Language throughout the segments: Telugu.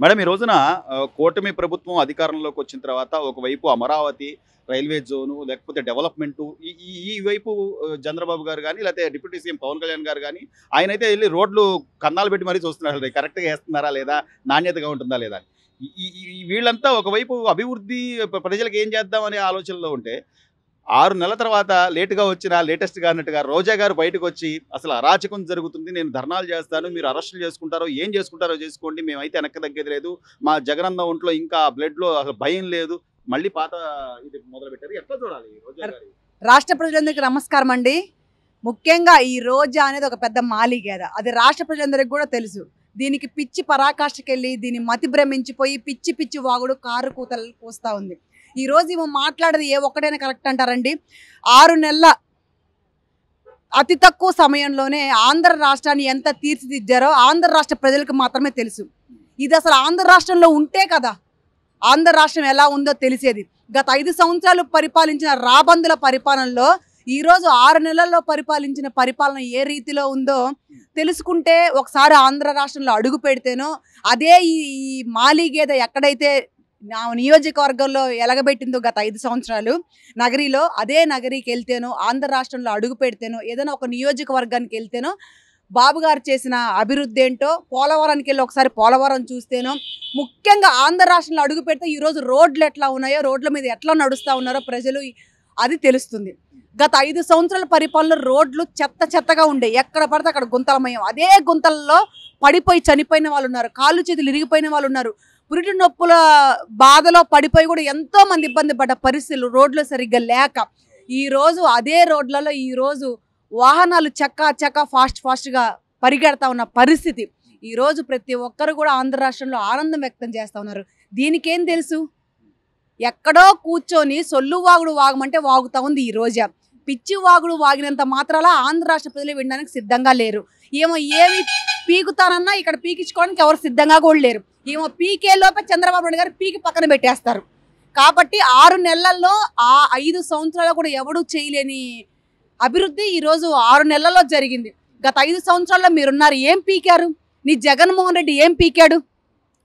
మేడం ఈ రోజున కూటమి ప్రభుత్వం అధికారంలోకి వచ్చిన తర్వాత ఒకవైపు అమరావతి రైల్వే జోను లేకపోతే డెవలప్మెంట్ ఈ ఈ ఈ వైపు చంద్రబాబు గారు కానీ లేకపోతే డిప్యూటీ సీఎం పవన్ కళ్యాణ్ గారు కానీ ఆయన అయితే వెళ్ళి రోడ్లు కన్నాలు పెట్టి మరీ చూస్తున్నారు కరెక్ట్గా వేస్తున్నారా లేదా నాణ్యతగా ఉంటుందా లేదా అని. వీళ్ళంతా ఒకవైపు అభివృద్ధి ప్రజలకు ఏం చేద్దాం అనే ఆలోచనలో ఉంటే 6 నెలల తర్వాత లేటుగా వచ్చిన లేటెస్ట్గా అన్నట్టుగా రోజా గారు బయటకు వచ్చి అసలు అరాచకం జరుగుతుంది, నేను ధర్నాలు చేస్తాను, మీరు అరెస్టులు చేసుకుంటారో ఏం చేసుకుంటారో చేసుకోండి, మేమైతే వెనక్కి తగ్గేది లేదు, మా జగనన్న ఒంట్లో ఇంకా బ్లడ్లో అసలు భయం లేదు, మళ్ళీ పాత ఇది మొదలు పెట్టారు. ఎట్లా చూడాలి రోజా గారు? రాష్ట్ర ప్రజలందరికీ నమస్కారం అండి. ముఖ్యంగా ఈ రోజా అనేది ఒక పెద్ద మాలిగేద, అది రాష్ట్ర ప్రజలందరికీ కూడా తెలుసు. దీనికి పిచ్చి పరాకాష్ఠకెళ్ళి దీన్ని మతి భ్రమించిపోయి పిచ్చి పిచ్చి వాగుడు కారు కూతలు కూస్తా ఉంది. ఈ రోజు ఏమో మాట్లాడేది ఏ ఒక్కడైనా కరెక్ట్ అంటారండి. 6 నెలల అతి తక్కువ సమయంలోనే ఆంధ్ర రాష్ట్రాన్ని ఎంత తీర్చిదిద్దారో ఆంధ్ర రాష్ట్ర ప్రజలకు మాత్రమే తెలుసు. ఇది అసలు ఆంధ్ర రాష్ట్రంలో ఉంటే కదా ఆంధ్ర రాష్ట్రం ఎలా ఉందో తెలిసేది. గత 5 సంవత్సరాలు పరిపాలించిన రాబందుల పరిపాలనలో ఈరోజు 6 నెలల్లో పరిపాలించిన పరిపాలన ఏ రీతిలో ఉందో తెలుసుకుంటే ఒకసారి ఆంధ్ర రాష్ట్రంలో అడుగు పెడితేనో అదే ఈ మాలిగేద ఎక్కడైతే నా నియోజకవర్గంలో ఎలగబెట్టిందో గత 5 సంవత్సరాలు నగరిలో, అదే నగరికి వెళ్తేనో ఆంధ్ర రాష్ట్రంలో అడుగు పెడితేనో ఏదైనా ఒక నియోజకవర్గానికి వెళ్తేనో బాబు గారు చేసిన అభివృద్ధి ఏంటో, పోలవరానికి వెళ్ళి ఒకసారి పోలవరం చూస్తేనో, ముఖ్యంగా ఆంధ్ర రాష్ట్రంలో అడుగు పెడితే ఈరోజు రోడ్లు ఎట్లా ఉన్నాయో, రోడ్ల మీద ఎట్లా నడుస్తూ ఉన్నారో ప్రజలు అది తెలుస్తుంది. గత 5 సంవత్సరాల పరిపాలనలో రోడ్లు చెత్త చెత్తగా ఉండే, ఎక్కడ పడితే అక్కడ గుంతలమయం, అదే గుంతలలో పడిపోయి చనిపోయిన వాళ్ళు ఉన్నారు, కాళ్ళు చేతులు ఇరిగిపోయిన వాళ్ళు ఉన్నారు, పురిటి నొప్పుల బాధలో పడిపోయి కూడా ఎంతో మంది ఇబ్బంది పడ్డ పరిస్థితులు రోడ్లు సరిగ్గా లేక ఈరోజు అదే రోడ్లలో ఈరోజు వాహనాలు చక్కా ఫాస్ట్గా పరిగెడతా ఉన్న పరిస్థితి. ఈరోజు ప్రతి ఒక్కరు కూడా ఆంధ్ర రాష్ట్రంలో ఆనందం వ్యక్తం చేస్తూ ఉన్నారు. దీనికేం తెలుసు? ఎక్కడో కూర్చొని సొల్లు వాగుడు వాగమంటే వాగుతూ ఉంది ఈ రోజా. పిచ్చి వాగుడు వాగినంత మాత్రాల ఆంధ్ర రాష్ట్ర ప్రజలు వినడానికి సిద్ధంగా లేరు. ఏమో ఏమి పీకుతానన్నా ఇక్కడ పీకించుకోవడానికి ఎవరు సిద్ధంగా కూడా లేరు. ఏమో పీకే లోపే చంద్రబాబు నాయుడు గారు పీకి పక్కన పెట్టేస్తారు. కాబట్టి 6 నెలల్లో ఆ 5 సంవత్సరాలు కూడా ఎవడూ చేయలేని అభివృద్ధి ఈరోజు 6 నెలల్లో జరిగింది. గత 5 సంవత్సరాల్లో మీరున్నారు, ఏం పీకారు? నీ జగన్మోహన్ రెడ్డి ఏం పీకాడు?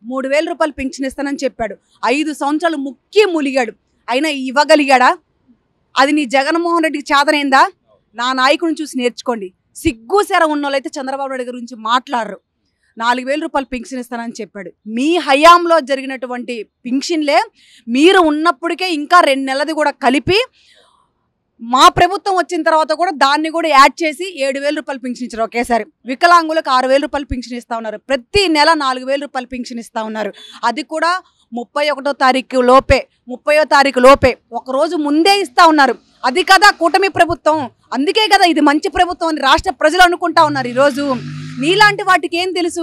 3000 రూపాయలు పెన్షన్ ఇస్తానని చెప్పాడు. 5 సంవత్సరాలు ముక్కి ములిగాడు, అయినా ఇవ్వగలిగాడా? అది నీ జగన్మోహన్ రెడ్డికి చేతనైందా? నా నాయకుడిని చూసి నేర్చుకోండి. సిగ్గు సెర ఉన్నోళ్ళైతే చంద్రబాబు నాయుడు గురించి మాట్లాడరు. 4000 రూపాయలు పెన్షన్ ఇస్తానని చెప్పాడు. మీ హయాంలో జరిగినటువంటి పెన్షన్లే మీరు ఉన్నప్పటికే ఇంకా 2 నెలది కూడా కలిపి మా ప్రభుత్వం వచ్చిన తర్వాత కూడా దాన్ని కూడా యాడ్ చేసి 7000 రూపాయలు పెన్షన్ ఇచ్చారు ఒకేసారి. వికలాంగులకు 6000 రూపాయలు పెన్షన్ ఇస్తూ ఉన్నారు. ప్రతి నెల 4000 రూపాయలు పెన్షన్ ఇస్తూ ఉన్నారు. అది కూడా 31వ తారీఖు లోపే, 30వ తారీఖు లోపే, ఒకరోజు ముందే ఇస్తూ ఉన్నారు. అది కదా కూటమి ప్రభుత్వం. అందుకే కదా ఇది మంచి ప్రభుత్వం అని రాష్ట్ర ప్రజలు అనుకుంటా ఉన్నారు. ఈరోజు నీలాంటి వాటికి ఏం తెలుసు?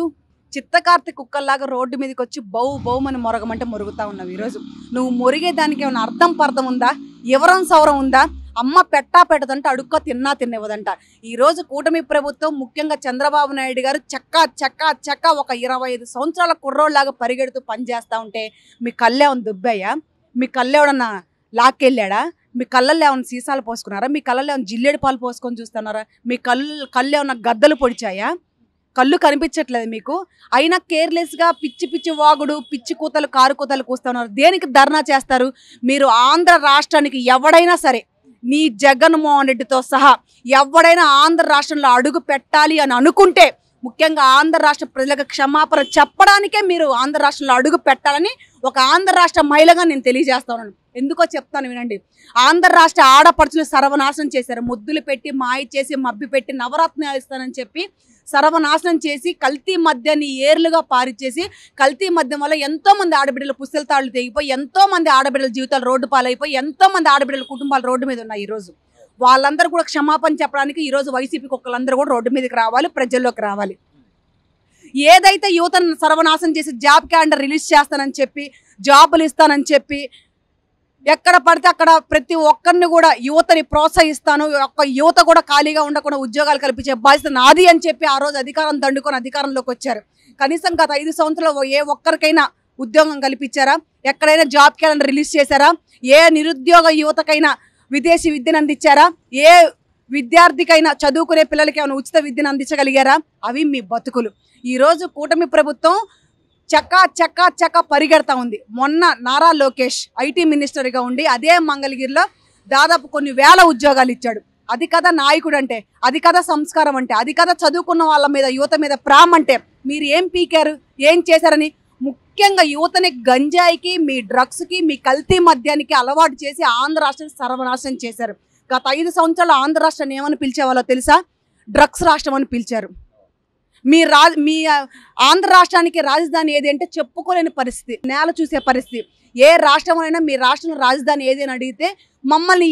చిత్తకార్తె కుక్కల్లాగా రోడ్డు మీదకి వచ్చి బౌమని మొరగమంటే మొరుగుతా ఉన్నావు. ఈరోజు నువ్వు మొరిగేదానికి ఏమైనా అర్థం పర్థం ఉందా? ఎవరం సౌరం ఉందా? అమ్మ పెట్టదంట, అడుక్క తిన్నివ్వదంట. ఈరోజు కూటమి ప్రభుత్వం ముఖ్యంగా చంద్రబాబు నాయుడు గారు చక్క ఒక 25 సంవత్సరాల కుర్రోళ్ళలాగా పరిగెడుతూ పనిచేస్తూ ఉంటే మీ కళ్ళేమన్నా దుబ్బాయా? మీ కళ్ళేవడన్నా లాక్కెళ్ళాడా? మీ కళ్ళల్లో ఏమైనా సీసాలు పోసుకున్నారా? మీ కళ్ళల్లో ఏమైనా జిల్లేడు పాలు పోసుకొని చూస్తున్నారా? మీ కళ్ళు ఏమన్నా గద్దలు పొడిచాయా? కళ్ళు కనిపించట్లేదు మీకు? అయినా కేర్లెస్గా పిచ్చి వాగుడు, పిచ్చి కూతలు కారు కూతలు కూస్తున్నారు. దేనికి ధర్నా చేస్తారు? మీరు ఆంధ్ర రాష్ట్రానికి ఎవడైనా సరే, నీ జగన్మోహన్ రెడ్డితో సహా ఎవడైనా ఆంధ్ర రాష్ట్రంలో అడుగు పెట్టాలి అని అనుకుంటే ముఖ్యంగా ఆంధ్ర రాష్ట్ర ప్రజలకు క్షమాపణ చెప్పడానికే మీరు ఆంధ్ర రాష్ట్రంలో అడుగు పెట్టాలని ఒక ఆంధ్ర రాష్ట్ర మహిళగా నేను తెలియజేస్తాను. ఎందుకో చెప్తాను వినండి. ఆంధ్ర రాష్ట్ర ఆడపడుచులు సర్వనాశనం చేశారు. ముద్దులు పెట్టి మాయ చేసి మబ్బి పెట్టి నవరత్నాలు ఇస్తానని చెప్పి సర్వనాశనం చేసి కల్తీ మద్యాన్ని ఏర్లుగా పారిచేసి కల్తీ మద్యం వల్ల ఎంతోమంది ఆడబిడ్డలు పుస్తల తాళ్ళు తెగిపోయి ఎంతోమంది ఆడబిడ్డల జీవితాలు రోడ్డు పాలైపోయి ఎంతోమంది ఆడబిడ్డల కుటుంబాలు రోడ్డు మీద ఉన్నాయి. ఈరోజు వాళ్ళందరూ కూడా క్షమాపణ చెప్పడానికి ఈరోజు వైసీపీ కుక్కలందరూ కూడా రోడ్డు మీదకి రావాలి, ప్రజల్లోకి రావాలి. ఏదైతే యువతను సర్వనాశనం చేసి జాబ్ క్యాలెండర్ రిలీజ్ చేస్తానని చెప్పి జాబులు ఇస్తానని చెప్పి ఎక్కడ పడితే అక్కడ ప్రతి ఒక్కరిని కూడా యువతని ప్రోత్సహిస్తాను, ఒక్క యువత కూడా ఖాళీగా ఉండకుండా ఉద్యోగాలు కల్పించే బాధ్యత నాది అని చెప్పి ఆ రోజు అధికారం దండుకొని అధికారంలోకి వచ్చారు. కనీసం గత 5 సంవత్సరాలు ఏ ఒక్కరికైనా ఉద్యోగం కల్పించారా? ఎక్కడైనా జాబ్ క్యాలెండర్ రిలీజ్ చేశారా? ఏ నిరుద్యోగ యువతకైనా విదేశీ విద్యను అందించారా? ఏ విద్యార్థికైనా చదువుకునే పిల్లలకి ఏమైనా ఉచిత విద్యను అందించగలిగారా? అవి మీ బతుకులు. ఈరోజు కూటమి ప్రభుత్వం చక్కా చక్కా చక్కా పరిగెడతా ఉంది. మొన్న నారా లోకేష్ ఐటీ మినిస్టర్గా ఉండి అదే మంగళగిరిలో దాదాపు కొన్ని వేల ఉద్యోగాలు ఇచ్చాడు. అది కదా నాయకుడు అంటే, అది కదా సంస్కారం అంటే, అది కదా చదువుకున్న వాళ్ళ మీద యువత మీద ప్రేమ అంటే. మీరు ఏం పీకారు, ఏం చేశారని? ముఖ్యంగా యువతని గంజాయికి, మీ డ్రగ్స్కి, మీ కల్తీ మద్యానికి అలవాటు చేసి ఆంధ్ర రాష్ట్రాన్ని సర్వనాశనం చేశారు. గత 5 సంవత్సరాలు ఆంధ్ర రాష్ట్రాన్ని ఏమని పిలిచేవాళ్ళో తెలుసా? డ్రగ్స్ రాష్ట్రం అని పిలిచారు. మీ ఆంధ్ర రాష్ట్రానికి రాజధాని ఏది అంటే చెప్పుకోలేని పరిస్థితి, నేల చూసే పరిస్థితి. ఏ రాష్ట్రంలోనైనా మీ రాష్ట్రంలో రాజధాని ఏది అని అడిగితే మమ్మల్ని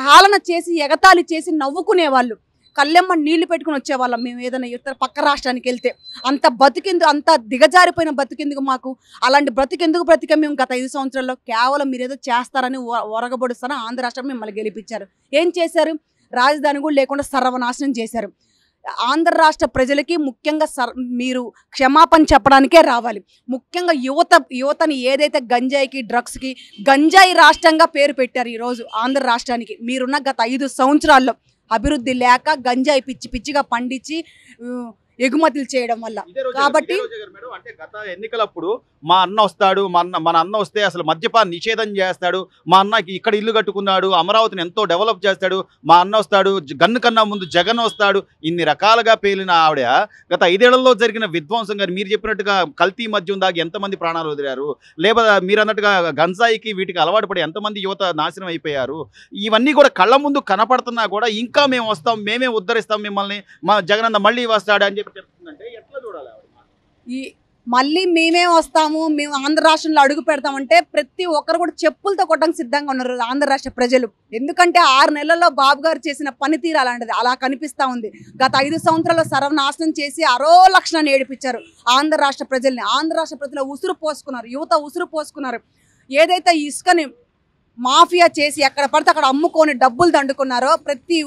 హేళన చేసి ఎగతాళి చేసి నవ్వుకునేవాళ్ళు. కళ్ళెమ్మ నీళ్లు పెట్టుకుని వచ్చేవాళ్ళం మేము ఏదైనా ఇతర పక్క రాష్ట్రానికి వెళ్తే. అంత బతికెందుకు, అంత దిగజారిపోయిన బతికెందుకు మాకు? అలాంటి బ్రతికెందుకు బ్రతికే మేము గత 5 సంవత్సరాల్లో? కేవలం మీరేదో చేస్తారని ఒరగబడుస్తారని ఆంధ్ర రాష్ట్రం మిమ్మల్ని గెలిపించారు. ఏం చేశారు? రాజధాని కూడా లేకుండా సర్వనాశనం చేశారు. ఆంధ్ర రాష్ట్ర ప్రజలకి ముఖ్యంగా మీరు క్షమాపణ చెప్పడానికే రావాలి. ముఖ్యంగా యువతని ఏదైతే గంజాయికి, డ్రగ్స్కి, గంజాయి రాష్ట్రంగా పేరు పెట్టారు ఈరోజు ఆంధ్ర రాష్ట్రానికి. మీరున్న గత 5 సంవత్సరాల్లో అభివృద్ధి లేక గంజాయి పిచ్చిగా పండించి ఎగుమతులు చేయడం వల్ల. కాబట్టి అంటే గత ఎన్నికలప్పుడు మా అన్న వస్తాడు, మన అన్న వస్తే అసలు మద్యపాన నిషేధం చేస్తాడు, మా అన్నకి ఇక్కడ ఇల్లు కట్టుకున్నాడు, అమరావతిని ఎంతో డెవలప్ చేస్తాడు, మా అన్న వస్తాడు, గన్ను కన్నా ముందు జగన్ వస్తాడు, ఇన్ని రకాలుగా పేలిన ఆవిడ గత 5 ఏళ్లలో జరిగిన విధ్వంసం గారు మీరు చెప్పినట్టుగా కల్తీ మద్యం దాగి ఎంతమంది ప్రాణాలు వదిలారు, లేదా మీరు అన్నట్టుగా గంజాయికి వీటికి అలవాటు పడి ఎంతమంది యువత నాశనం అయిపోయారు, ఇవన్నీ కూడా కళ్ళ ముందు కనపడుతున్నా కూడా ఇంకా మేము వస్తాం, మేమే ఉద్ధరిస్తాం మిమ్మల్ని, మా జగనన్న మళ్ళీ వస్తాడు అని చెప్తుందంటే ఎట్లా చూడాలి? మళ్ళీ మేమే వస్తాము, మేము ఆంధ్ర రాష్ట్రంలో అడుగు పెడతామంటే ప్రతి ఒక్కరు కూడా చెప్పులతో కొట్టడానికి సిద్ధంగా ఉన్నారు ఆంధ్ర రాష్ట్ర ప్రజలు. ఎందుకంటే 6 నెలల్లో బాబు గారు చేసిన పనితీరు అలాంటిది, అలా కనిపిస్తూ ఉంది. గత 5 సంవత్సరాల్లో సర్వనాశనం చేసి అరో లక్షణాన్ని ఏడిపించారు ఆంధ్ర రాష్ట్ర ప్రజల్ని. ఆంధ్ర రాష్ట్ర ప్రజలు ఉసురు పోసుకున్నారు, యువత ఉసురు పోసుకున్నారు. ఏదైతే ఇసుకని మాఫియా చేసి ఎక్కడ పడితే అక్కడ అమ్ముకొని డబ్బులు దండుకున్నారో, ప్రతి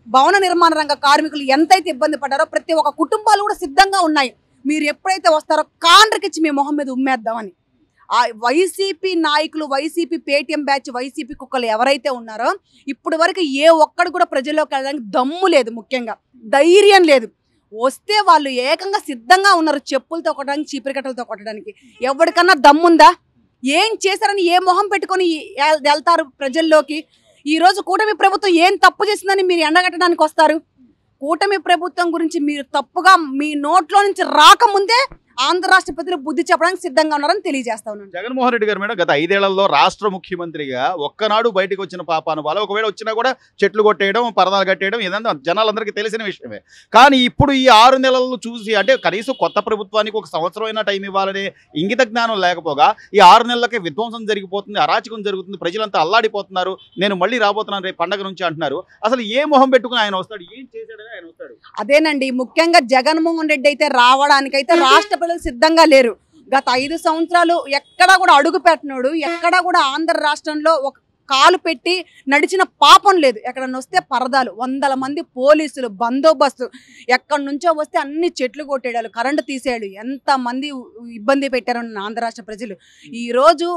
భవన నిర్మాణ రంగ కార్మికులు ఎంతైతే ఇబ్బంది పడ్డారో ప్రతి ఒక్క కుటుంబాలు కూడా సిద్ధంగా ఉన్నాయి. మీరు ఎప్పుడైతే వస్తారో కాండ్రకిచ్చి మీ మొహం మీద ఉమ్మేద్దామని. ఆ వైసీపీ నాయకులు, వైసీపీ పేటీఎం బ్యాచ్, వైసీపీ కుక్కలు ఎవరైతే ఉన్నారో ఇప్పటి వరకు ఏ ఒక్కడు కూడా ప్రజల్లోకి వెళ్ళడానికి దమ్ము లేదు, ముఖ్యంగా ధైర్యం లేదు. వస్తే వాళ్ళు ఏకంగా సిద్ధంగా ఉన్నారు చెప్పులతో కొట్టడానికి, చీపిరికట్టలతో కొట్టడానికి. ఎవరికన్నా దమ్ముందా? ఏం చేశారని ఏ మొహం పెట్టుకొని వెళ్తారు ప్రజల్లోకి? ఈరోజు కూటమి ప్రభుత్వం ఏం తప్పు చేసిందని మీరు ఎండగట్టడానికి వస్తారు? కూటమి ప్రభుత్వం గురించి మీరు తప్పుగా మీ నోట్లో నుంచి రాకముందే ఆంధ్ర రాష్ట్ర ప్రజలు బుద్ధి చెప్పడానికి సిద్ధంగా ఉన్నారని తెలియజేస్తా ఉన్నాను. జగన్మోహన్ రెడ్డి గారు మేడం గత 5 ఏళ్లలో రాష్ట్ర ముఖ్యమంత్రిగా ఒక్కనాడు బయటకు వచ్చిన పాపాను వాళ్ళు, ఒకవేళ వచ్చినా కూడా చెట్లు కొట్టేయడం, పరదాలు కట్టేయడం ఇదంతా జనాలందరికీ తెలిసిన విషయమే. కానీ ఇప్పుడు ఈ 6 నెలలు చూసి, అంటే కనీసం కొత్త ప్రభుత్వానికి 1 సంవత్సరం అయినా టైం ఇవ్వాలనే ఇంగిత జ్ఞానం లేకపోగా ఈ 6 నెలలకే విధ్వంసం జరిగిపోతుంది, అరాచకం జరుగుతుంది, ప్రజలంతా అల్లాడిపోతున్నారు, నేను మళ్ళీ రాబోతున్నాను రేపు పండగ నుంచి అంటున్నారు. అసలు ఏ మొహం పెట్టుకుని ఆయన వస్తాడు? ఏం చేశాడని ఆయన వస్తాడు? అదేనండి, ముఖ్యంగా జగన్మోహన్ రెడ్డి అయితే రావడానికైతే రాష్ట్ర ప్రజలు సిద్ధంగా లేరు. గత 5 సంవత్సరాలు ఎక్కడా కూడా అడుగు పెట్టినోడు, ఎక్కడా కూడా ఆంధ్ర రాష్ట్రంలో ఒక కాలు పెట్టి నడిచిన పాపం లేదు. ఎక్కడన్నా వస్తే పరదాలు, 100 మంది పోలీసులు బందోబస్తు, ఎక్కడి నుంచో వస్తే అన్ని చెట్లు కొట్టేయాడు, కరెంటు తీసేయాడు. ఎంతమంది ఇబ్బంది పెట్టారు ఆంధ్ర రాష్ట్ర ప్రజలు. ఈరోజు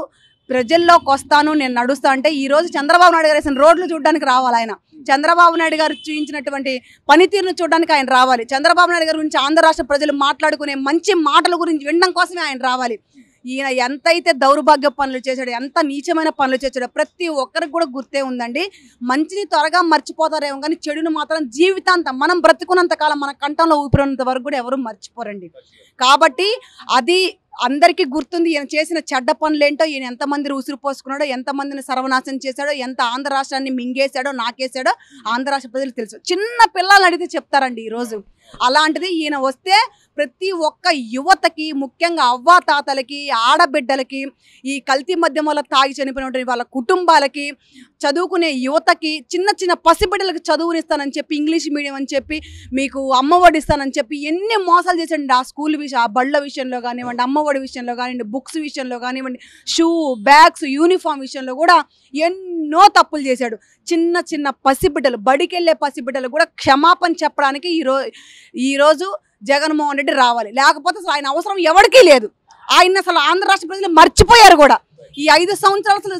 ప్రజల్లోకి వస్తాను, నేను నడుస్తా అంటే ఈరోజు చంద్రబాబు నాయుడు గారు వేసిన రోడ్లు చూడడానికి రావాలి ఆయన. చంద్రబాబు నాయుడు గారు చూపించినటువంటి పనితీరును చూడడానికి ఆయన రావాలి. చంద్రబాబు నాయుడు గారి గురించి ఆంధ్ర రాష్ట్ర ప్రజలు మాట్లాడుకునే మంచి మాటల గురించి వినడం కోసమే ఆయన రావాలి. ఈయన ఎంతైతే దౌర్భాగ్య పనులు చేశాడో, ఎంత నీచమైన పనులు చేశాడో ప్రతి ఒక్కరికి కూడా గుర్తే ఉందండి. మంచిని త్వరగా మర్చిపోతారేమో కానీ చెడును మాత్రం జీవితాంతం, మనం బ్రతుకున్నంత కాలం, మన కంఠంలో ఊపిరినంత వరకు కూడా ఎవరు మర్చిపోరండి. కాబట్టి అది అందరికీ గుర్తుంది. ఈయన చేసిన చెడ్డ పనులేంటో, ఈయన ఎంతమంది ఉసురు పోసుకున్నాడో, ఎంతమందిని సర్వనాశనం చేశాడో, ఎంత ఆంధ్ర రాష్ట్రాన్ని మింగేశాడో, నాకేశాడో ఆంధ్ర రాష్ట్ర ప్రజలకు తెలుసు. చిన్న పిల్లలు అడిగితే చెప్తారండి ఈరోజు. అలాంటిది ఈయన వస్తే ప్రతి ఒక్క యువతకి, ముఖ్యంగా అవ్వాతాతలకి, ఆడబిడ్డలకి, ఈ కల్తీ మద్యం వల్ల తాగి చనిపోయినటువంటి వాళ్ళ కుటుంబాలకి, చదువుకునే యువతకి, చిన్న చిన్న పసిబిడ్డలకి చదువునిస్తానని చెప్పి, ఇంగ్లీష్ మీడియం అని చెప్పి, మీకు అమ్మఒడి ఇస్తానని చెప్పి ఎన్ని మోసాలు చేశాడండి. ఆ స్కూల్ విషయం, ఆ బళ్ళ విషయంలో కానివ్వండి, అమ్మఒడి విషయంలో కానివ్వండి, బుక్స్ విషయంలో కానివ్వండి, షూ, బ్యాగ్స్, యూనిఫామ్ విషయంలో కూడా ఎన్నో తప్పులు చేశాడు. చిన్న చిన్న పసిబిడ్డలు, బడికెళ్ళే పసిబిడ్డలు కూడా క్షమాపణ చెప్పడానికి ఈరోజు జగన్మోహన్ రెడ్డి రావాలి. లేకపోతే అసలు ఆయన అవసరం ఎవరికీ లేదు. ఆయన అసలు ఆంధ్ర రాష్ట్ర ప్రజలు మర్చిపోయారు కూడా. ఈ 5 సంవత్సరాలు అసలు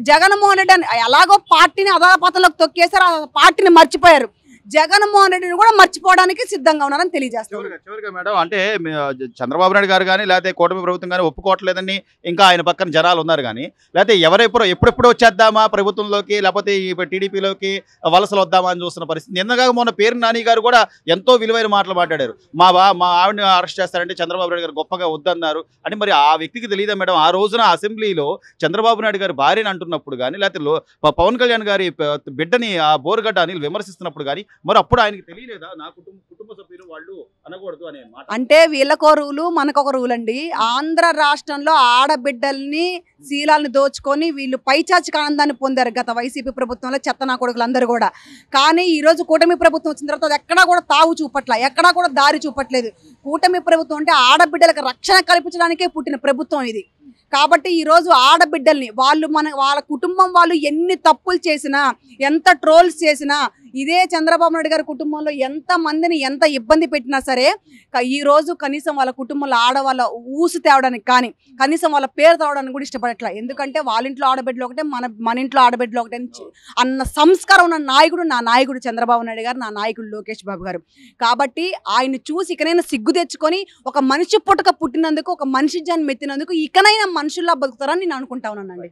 జగన్మోహన్ రెడ్డి ఎలాగో పార్టీని అధపాతంలోకి తొక్కేశారు, ఆ పార్టీని మర్చిపోయారు. జగన్మోహన్ రెడ్డిని కూడా మర్చిపోవడానికి సిద్ధంగా ఉన్నారని తెలియజేస్తారు. చివరిగా మేడం, అంటే చంద్రబాబు నాయుడు గారు కానీ లేకపోతే కూటమి ప్రభుత్వం కానీ ఒప్పుకోవట్లేదని ఇంకా ఆయన పక్కన జనాలు ఉన్నారు కానీ, లేకపోతే ఎప్పుడెప్పుడు వచ్చేద్దామా ప్రభుత్వంలోకి, లేకపోతే ఈ టీడీపీలోకి వలసలు వద్దామా అని చూస్తున్న పరిస్థితి. నిన్నగా మొన్న పేరు నాని గారు కూడా ఎంతో విలువైన మాటలు మాట్లాడారు. మా ఆవిడని అరెస్ట్ చేస్తారంటే చంద్రబాబు నాయుడు గారు గొప్పగా వద్దన్నారు అని. మరి ఆ వ్యక్తికి తెలియదా మేడం, ఆ రోజున అసెంబ్లీలో చంద్రబాబు నాయుడు గారు భార్యని అంటున్నప్పుడు కానీ, లేకపోతే పవన్ కళ్యాణ్ గారి బిడ్డని ఆ బోరుగడ్డ అనిల్ విమర్శిస్తున్నప్పుడు కానీ, మరి అప్పుడు ఆయనకి తెలియలేదా నా కుటుంబ సభ్యులు వాళ్ళు అనకూడదు అనే మాట? అంటే వీళ్ళకో రూలు మనకొక రూల్ అండి. ఆంధ్ర రాష్ట్రంలో ఆడబిడ్డల్ని శీలాలను దోచుకొని వీళ్ళు పైచాచిక ఆనందాన్ని పొందారు గత వైసీపీ ప్రభుత్వంలో చెత్తనా కొడుకులందరూ కూడా. కానీ ఈరోజు కూటమి ప్రభుత్వం వచ్చిన తర్వాత అది ఎక్కడా కూడా తావు చూపట్ల, ఎక్కడా కూడా దారి చూపట్లేదు. కూటమి ప్రభుత్వం అంటే ఆడబిడ్డలకు రక్షణ కల్పించడానికే పుట్టిన ప్రభుత్వం ఇది. కాబట్టి ఈరోజు ఆడబిడ్డల్ని వాళ్ళ కుటుంబం వాళ్ళు ఎన్ని తప్పులు చేసినా, ఎంత ట్రోల్స్ చేసినా, ఇదే చంద్రబాబు నాయుడు గారి కుటుంబంలో ఎంత మందిని ఎంత ఇబ్బంది పెట్టినా సరే, ఈరోజు కనీసం వాళ్ళ కుటుంబంలో ఆడవాళ్ళ ఊసు తేవడానికి కానీ, కనీసం వాళ్ళ పేరు తేవడానికి కూడా ఇష్టపడట్లా. ఎందుకంటే వాళ్ళ ఇంట్లో ఆడబిడ్డలు ఒకటే, మన ఇంట్లో ఆడబిడ్డలు ఒకటే అన్న సంస్కారం ఉన్న నాయకుడు నా నాయకుడు చంద్రబాబు నాయుడు గారు, నా నాయకుడు లోకేష్ బాబు గారు. కాబట్టి ఆయన చూసి ఇకనైనా సిగ్గు తెచ్చుకొని, ఒక మనిషి పుట్టక పుట్టినందుకు, ఒక మనిషి జన్మ ఎత్తినందుకు ఇకనైనా మనుషుల్లా బతుకుతారని నేను అనుకుంటా ఉన్నానండి.